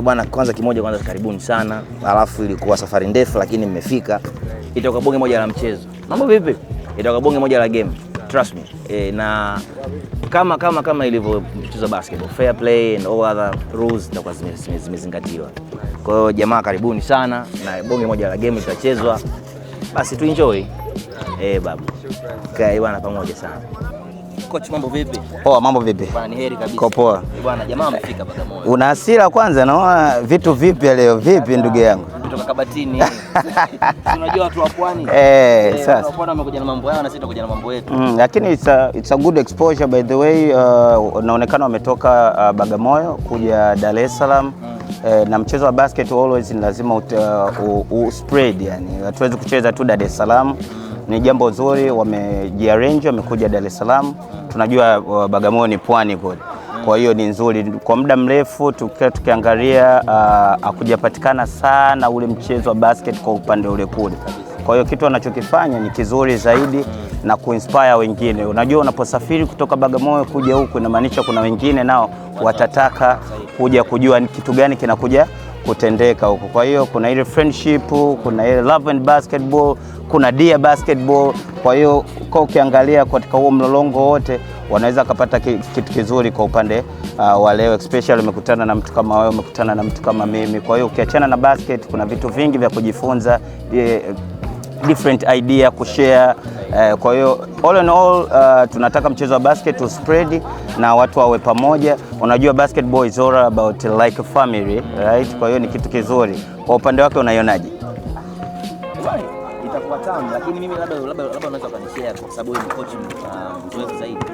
Bwana, kwanza karibuni sana. Alafu ilikuwa safari ndefu lakini mmefika. Itakuwa bonge moja la mchezo. Mambo vipi? Itakuwa bonge moja la game. Trust me. Na kama ilivyo mchezo basketball, fair play and all other rules zitakuwa zimezingatiwa. Kwa hiyo jamaa, karibuni sana na bonge moja la game itachezwa. Basi tu enjoy. Baba. Kai bwana, pamoja sana. Coach, mambo vipi? Poa, mambo vipi? Bwana, ni heri kabisa. Poa. Bwana, jamaa amefika Bagamoyo. Una hasira kwanza, naona vitu vipi leo? Vipi ndugu yangu? Kutoka Kabatini. Unajua watu wa Pwani. Sasa. Watu wa Pwani wamekuja na mambo yao na sisi tutakuja na mambo yetu. Lakini it's a good exposure by the way. Unaonekana wametoka Bagamoyo kuja Dar es Salaam. Na mchezo wa basket always ni lazima spread, yani hatuwezi kucheza tu Dar es Salaam. Ni jambo zuri, wamejiarrange, wamekuja Dar es Salaam. Tunajua Bagamoyo ni pwani kule. Kwa hiyo ni nzuri. Kwa muda mrefu tukiangalia hakujapatikana sana ule mchezo wa basket kwa upande ule kule. Kwa hiyo kitu wanachokifanya ni kizuri zaidi na kuinspire wengine. Unajua unaposafiri kutoka Bagamoyo kuja huku inamaanisha kuna wengine nao watataka kuja kujua kitu gani kinakuja kutendeka huko. Kwa hiyo kuna ile friendship, kuna ile love and basketball, kuna dear basketball. Kwa hiyo kwa ukiangalia katika huo mlolongo wote wanaweza kupata kitu kizuri kwa upande wa leo, especially umekutana na mtu kama wewe, umekutana na mtu kama mimi. Kwa hiyo ukiachana na basket kuna vitu vingi vya kujifunza, different idea kushare. Kwa hiyo all in all tunataka mchezo wa basket to spread na watu wawe pamoja. Unajua basketball is all about like a family, right? Kwa hiyo ni kitu kizuri. Kwa upande wake unaionaje? Itakuwa tamu, lakini mimi labda unaweza kunishare kwa sababu wewe ni coach mzoefu zaidi.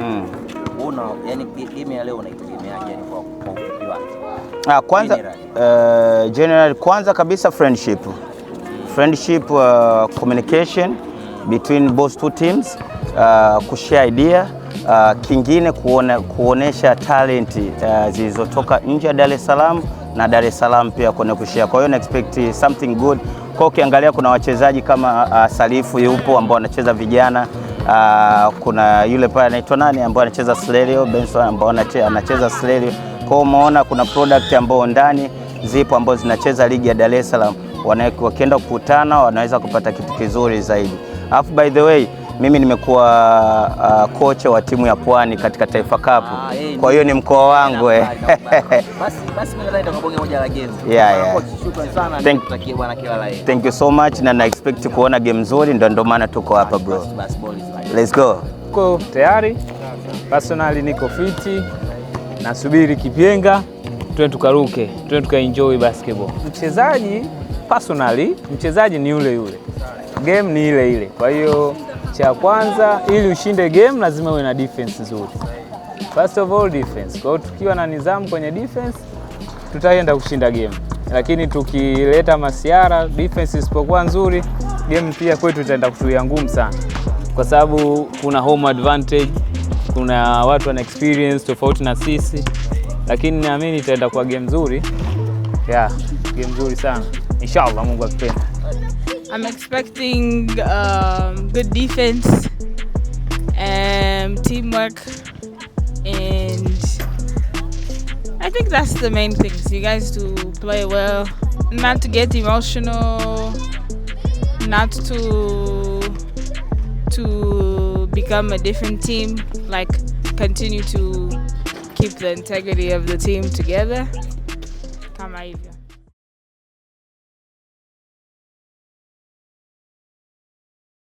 Una yani game ya leo unaitegemeaje yani kwa ufupi wake? Kwanza general kwanza kabisa friendship, communication between both two teams, kushare idea, kingine kuonesha talent zilizotoka nje ya Dar es Salaam na Dar es Salaam pia kushare. Kwa hiyo na expect something good. Kwa ukiangalia kuna wachezaji kama Salifu yupo ambao anacheza vijana, kuna yule pale anaitwa nani ambao anacheza Slelio Benson ambao anacheza Slelio. Kwa umeona kuna product ambao ndani zipo ambao zinacheza ligi ya Dar es Salaam, wakienda kukutana wanaweza kupata kitu kizuri zaidi. Alafu by the way mimi nimekuwa kocha wa timu ya Pwani katika Taifa Cup. Kwa hiyo ni mkoa wangu. Basi mimi nadhani tutakabonge moja la game. Coach, shukrani sana, nikutakie bwana kila la heri. Thank you so much na na expect kuona game nzuri, ndio maana tuko hapa bro. Let's go. Uko tayari? Personally niko fiti. Nasubiri kipenga. Twende tukaruke. Twende tukaenjoy basketball. Mchezaji ni yule. Game ni ile. Kwa hiyo cha kwanza ili ushinde game lazima uwe na defense nzuri. First of all defense. Kwa hiyo tukiwa na nidhamu kwenye defense tutaenda kushinda game. Lakini tukileta masiara, defense isipokuwa nzuri, game pia kwetu itaenda kutuia ngumu sana. Kwa sababu kuna home advantage, kuna watu wana experience tofauti na sisi. Lakini naamini itaenda kwa game nzuri. Game nzuri sana. Inshallah Mungu akipenda. I'm expecting good defense, teamwork, and I think that's the main things. You guys to play well, not to get emotional, not to become a different team, like continue to keep the integrity of the team together. Kama hivyo.